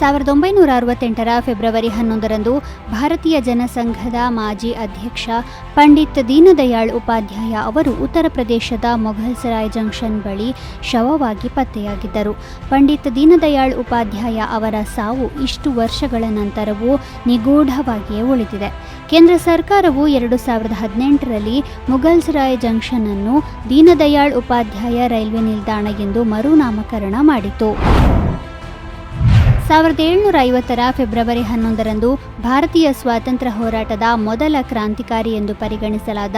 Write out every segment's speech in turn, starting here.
1968ರ February 11ರಂದು ಭಾರತೀಯ ಜನಸಂಘದ ಮಾಜಿ ಅಧ್ಯಕ್ಷ ಪಂಡಿತ್ ದೀನದಯಾಳ್ ಉಪಾಧ್ಯಾಯ ಅವರು ಉತ್ತರ ಪ್ರದೇಶದ ಮೊಘಲ್ಸರಾಯ್ ಜಂಕ್ಷನ್ ಬಳಿ ಶವವಾಗಿ ಪತ್ತೆಯಾಗಿದ್ದರು. ಪಂಡಿತ್ ದೀನದಯಾಳ್ ಉಪಾಧ್ಯಾಯ ಅವರ ಸಾವು ಇಷ್ಟು ವರ್ಷಗಳ ನಂತರವೂ ನಿಗೂಢವಾಗಿಯೇ ಉಳಿದಿದೆ. ಕೇಂದ್ರ ಸರ್ಕಾರವು 2018ರಲ್ಲಿ ಮುಘಲ್ಸರಾಯ್ ಜಂಕ್ಷನ್ ಅನ್ನು ದೀನದಯಾಳ್ ಉಪಾಧ್ಯಾಯ ರೈಲ್ವೆ ನಿಲ್ದಾಣ ಎಂದು ಮರುನಾಮಕರಣ ಮಾಡಿತು. 1750ರ ಫೆಬ್ರವರಿ 11ರಂದು ಭಾರತೀಯ ಸ್ವಾತಂತ್ರ್ಯ ಹೋರಾಟದ ಮೊದಲ ಕ್ರಾಂತಿಕಾರಿ ಎಂದು ಪರಿಗಣಿಸಲಾದ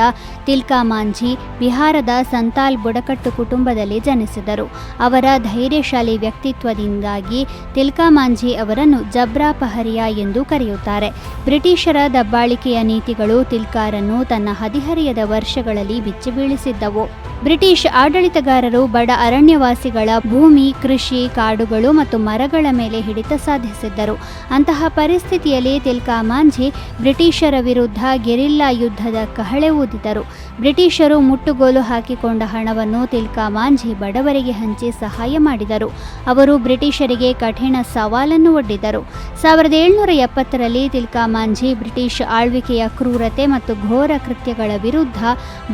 ತಿಲ್ಕಾ ಮಾಂಝಿ ಬಿಹಾರದ ಸಂತಾಲ್ ಬುಡಕಟ್ಟು ಕುಟುಂಬದಲ್ಲಿ ಜನಿಸಿದರು. ಅವರ ಧೈರ್ಯಶಾಲಿ ವ್ಯಕ್ತಿತ್ವದಿಂದಾಗಿ ತಿಲ್ಕಾ ಮಾಂಝಿ ಅವರನ್ನು ಜಬ್ರಾ ಪಹರಿಯಾ ಎಂದು ಕರೆಯುತ್ತಾರೆ. ಬ್ರಿಟಿಷರ ದಬ್ಬಾಳಿಕೆಯ ನೀತಿಗಳು ತಿಲ್ಕಾರನ್ನು ತನ್ನ ಹದಿಹರೆಯದ ವರ್ಷಗಳಲ್ಲಿ ಬಿಚ್ಚಿಬೀಳಿಸಿದ್ದವು. ಬ್ರಿಟಿಷ್ ಆಡಳಿತಗಾರರು ಬಡ ಅರಣ್ಯವಾಸಿಗಳ ಭೂಮಿ, ಕೃಷಿ, ಕಾಡುಗಳು ಮತ್ತು ಮರಗಳ ಮೇಲೆ ಹಿಡಿತ ಸಾಧಿಸಿದ್ದರು. ಅಂತಹ ಪರಿಸ್ಥಿತಿಯಲ್ಲಿ ತಿಲ್ಕಾ ಮಾಂಝಿ ಬ್ರಿಟಿಷರ ವಿರುದ್ಧ ಗೆರಿಲ್ಲಾ ಯುದ್ಧದ ಕಹಳೆ ಊದಿದರು. ಬ್ರಿಟಿಷರು ಮುಟ್ಟುಗೋಲು ಹಾಕಿಕೊಂಡ ಹಣವನ್ನು ತಿಲ್ಕಾ ಮಾಂಝಿ ಬಡವರಿಗೆ ಹಂಚಿ ಸಹಾಯ ಮಾಡಿದರು. ಅವರು ಬ್ರಿಟಿಷರಿಗೆ ಕಠಿಣ ಸವಾಲನ್ನು ಒಡ್ಡಿದರು. 1770ರಲ್ಲಿ ತಿಲ್ಕಾ ಮಾಂಝಿ ಬ್ರಿಟಿಷ್ ಆಳ್ವಿಕೆಯ ಕ್ರೂರತೆ ಮತ್ತು ಘೋರ ಕೃತ್ಯಗಳ ವಿರುದ್ಧ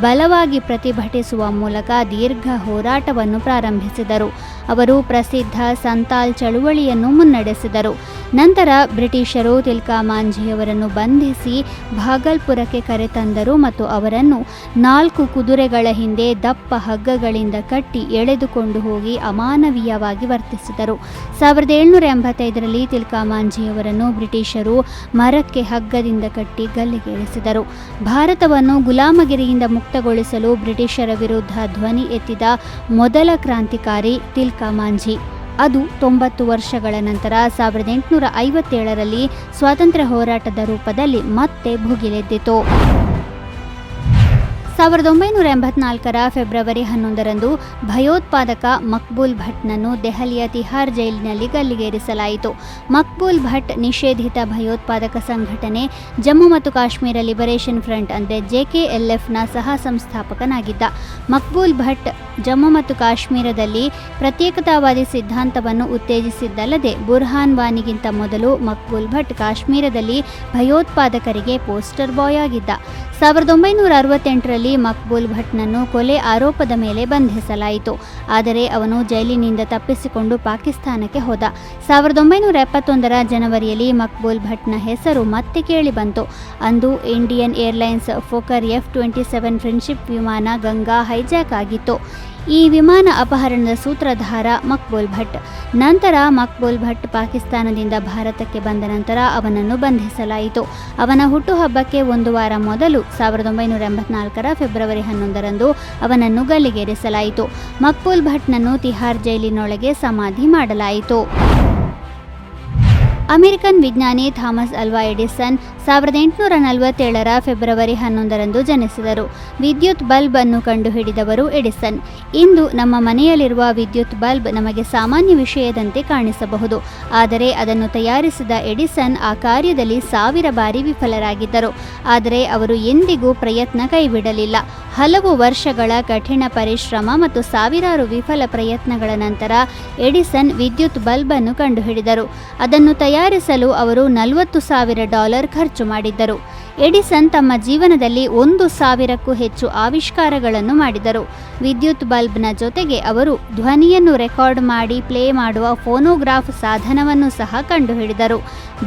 ಬಲವಾಗಿ ಪ್ರತಿಭಟಿಸುವ ಮೂಲಕ ದೀರ್ಘ ಹೋರಾಟವನ್ನು ಪ್ರಾರಂಭಿಸಿದರು. ಅವರು ಪ್ರಸಿದ್ಧ ಸಂತಾಲ್ ಚಳುವಳಿಯನ್ನು ಮುನ್ನಡೆಸಿದರು. ನಂತರ ಬ್ರಿಟಿಷರು ತಿಲ್ಕಾ ಮಾಂಝಿಯವರನ್ನು ಬಂಧಿಸಿ ಭಾಗಲ್ಪುರಕ್ಕೆ ಕರೆತಂದರು ಮತ್ತು ಅವರನ್ನು 4 ಕುದುರೆಗಳ ಹಿಂದೆ ದಪ್ಪ ಹಗ್ಗಗಳಿಂದ ಕಟ್ಟಿ ಎಳೆದುಕೊಂಡು ಹೋಗಿ ಅಮಾನವೀಯವಾಗಿ ವರ್ತಿಸಿದರು. 1785ರಲ್ಲಿ ತಿಲ್ಕಾ ಮಾಂಝಿಯವರನ್ನು ಬ್ರಿಟಿಷರು ಮರಕ್ಕೆ ಹಗ್ಗದಿಂದ ಕಟ್ಟಿ ಗಲ್ಲಿಗೇರಿಸಿದರು. ಭಾರತವನ್ನು ಗುಲಾಮಗಿರಿಯಿಂದ ಮುಕ್ತಗೊಳಿಸಲು ಬ್ರಿಟಿಷರ ವಿರುದ್ಧ ಧ್ವನಿ ಎತ್ತಿದ ಮೊದಲ ಕ್ರಾಂತಿಕಾರಿ ತಿಲ್ಕಾ ಮಾಂಝಿ. ಅದು 90 ವರ್ಷಗಳ ನಂತರ 1857ರಲ್ಲಿ ಸ್ವಾತಂತ್ರ್ಯ ಹೋರಾಟದ ರೂಪದಲ್ಲಿ ಮತ್ತೆ ಭುಗಿಲೆದ್ದಿತು. 1984ರ ಫೆಬ್ರವರಿ 11ರಂದು ಭಯೋತ್ಪಾದಕ ಮಕ್ಬೂಲ್ ಭಟ್ನನ್ನು ದೆಹಲಿಯ ತಿಹಾರ್ ಜೈಲಿನಲ್ಲಿ ಗಲ್ಲಿಗೇರಿಸಲಾಯಿತು. ಮಕ್ಬೂಲ್ ಭಟ್ ನಿಷೇಧಿತ ಭಯೋತ್ಪಾದಕ ಸಂಘಟನೆ ಜಮ್ಮು ಮತ್ತು ಕಾಶ್ಮೀರ ಲಿಬರೇಷನ್ ಫ್ರಂಟ್ ಅಂದರೆ JKLFನ ಸಹ ಸಂಸ್ಥಾಪಕನಾಗಿದ್ದ. ಮಕ್ಬೂಲ್ ಭಟ್ ಜಮ್ಮು ಮತ್ತು ಕಾಶ್ಮೀರದಲ್ಲಿ ಪ್ರತ್ಯೇಕತಾವಾದಿ ಸಿದ್ಧಾಂತವನ್ನು ಉತ್ತೇಜಿಸಿದ್ದಲ್ಲದೆ ಬುರ್ಹಾನ್ ವಾನಿಗಿಂತ ಮೊದಲು ಮಕ್ಬೂಲ್ ಭಟ್ ಕಾಶ್ಮೀರದಲ್ಲಿ ಭಯೋತ್ಪಾದಕರಿಗೆ ಪೋಸ್ಟರ್ ಬಾಯ್ ಆಗಿದ್ದ. 1968ರಲ್ಲಿ ಮಕ್ಬೂಲ್ ಭಟ್ನನ್ನು ಕೊಲೆ ಆರೋಪದ ಮೇಲೆ ಬಂಧಿಸಲಾಯಿತು. ಆದರೆ ಅವನು ಜೈಲಿನಿಂದ ತಪ್ಪಿಸಿಕೊಂಡು ಪಾಕಿಸ್ತಾನಕ್ಕೆ ಹೋದ. 1971ರ ಜನವರಿಯಲ್ಲಿ ಮಕ್ಬೂಲ್ ಭಟ್ನ ಹೆಸರು ಮತ್ತೆ ಕೇಳಿಬಂತು. ಅಂದು ಇಂಡಿಯನ್ ಏರ್ಲೈನ್ಸ್ ಫೋಕರ್ F-27 ಫ್ರೆಂಡ್ಶಿಪ್ ವಿಮಾನ ಗಂಗಾ ಹೈಜಾಕ್ ಆಗಿತ್ತು. ಈ ವಿಮಾನ ಅಪಹರಣದ ಸೂತ್ರಧಾರ ಮಕ್ಬೂಲ್ ಭಟ್. ನಂತರ ಮಕ್ಬೂಲ್ ಭಟ್ ಪಾಕಿಸ್ತಾನದಿಂದ ಭಾರತಕ್ಕೆ ಬಂದ ನಂತರ ಅವನನ್ನು ಬಂಧಿಸಲಾಯಿತು. ಅವನ ಹುಟ್ಟುಹಬ್ಬಕ್ಕೆ 1 ವಾರ ಮೊದಲು 1984ರ ಫೆಬ್ರವರಿ 11ರಂದು ಅವನನ್ನು ಗಲ್ಲಿಗೇರಿಸಲಾಯಿತು. ಮಕ್ಬೂಲ್ ಭಟ್ನನ್ನು ತಿಹಾರ್ ಜೈಲಿನೊಳಗೆ ಸಮಾಧಿ ಮಾಡಲಾಯಿತು. ಅಮೆರಿಕನ್ ವಿಜ್ಞಾನಿ ಥಾಮಸ್ ಅಲ್ವಾ ಎಡಿಸನ್ 1847ರ ಫೆಬ್ರವರಿ 11ರಂದು ಜನಿಸಿದರು. ವಿದ್ಯುತ್ ಬಲ್ಬ್ ಅನ್ನು ಕಂಡುಹಿಡಿದವರು ಎಡಿಸನ್. ಇಂದು ನಮ್ಮ ಮನೆಯಲ್ಲಿರುವ ವಿದ್ಯುತ್ ಬಲ್ಬ್ ನಮಗೆ ಸಾಮಾನ್ಯ ವಿಷಯದಂತೆ ಕಾಣಿಸಬಹುದು. ಆದರೆ ಅದನ್ನು ತಯಾರಿಸಿದ ಎಡಿಸನ್ ಆ ಕಾರ್ಯದಲ್ಲಿ 1000 ಬಾರಿ ವಿಫಲರಾಗಿದ್ದರು. ಆದರೆ ಅವರು ಎಂದಿಗೂ ಪ್ರಯತ್ನ ಕೈಬಿಡಲಿಲ್ಲ. ಹಲವು ವರ್ಷಗಳ ಕಠಿಣ ಪರಿಶ್ರಮ ಮತ್ತು ಸಾವಿರಾರು ವಿಫಲ ಪ್ರಯತ್ನಗಳ ನಂತರ ಎಡಿಸನ್ ವಿದ್ಯುತ್ ಬಲ್ಬ್ ಅನ್ನು ಕಂಡುಹಿಡಿದರು. ಅದನ್ನು ತಯಾರಿಸಲು ಅವರು $40,000 ಖರ್ಚು ಮಾಡಿದ್ದರು. ಎಡಿಸನ್ ತಮ್ಮ ಜೀವನದಲ್ಲಿ 1,000ಕ್ಕೂ ಹೆಚ್ಚು ಆವಿಷ್ಕಾರಗಳನ್ನು ಮಾಡಿದರು. ವಿದ್ಯುತ್ ಬಲ್ಬ್ನ ಜೊತೆಗೆ ಅವರು ಧ್ವನಿಯನ್ನು ರೆಕಾರ್ಡ್ ಮಾಡಿ ಪ್ಲೇ ಮಾಡುವ ಫೋನೋಗ್ರಾಫ್ ಸಾಧನವನ್ನು ಸಹ ಕಂಡುಹಿಡಿದರು.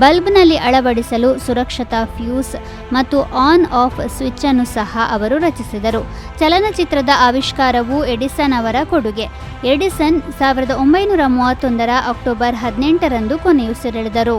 ಬಲ್ಬ್ನಲ್ಲಿ ಅಳವಡಿಸಲು ಸುರಕ್ಷತಾ ಫ್ಯೂಸ್ ಮತ್ತು ಆನ್ ಆಫ್ ಸ್ವಿಚ್ ಅನ್ನು ಸಹ ಅವರು ರಚಿಸಿದರು. ಚಲನಚಿತ್ರದ ಆವಿಷ್ಕಾರವು ಎಡಿಸನ್ ಅವರ ಕೊಡುಗೆ. ಎಡಿಸನ್ 1931ರ ಅಕ್ಟೋಬರ್ 18ರಂದು ಕೊನೆಯುಸಿರೆಳೆದರು.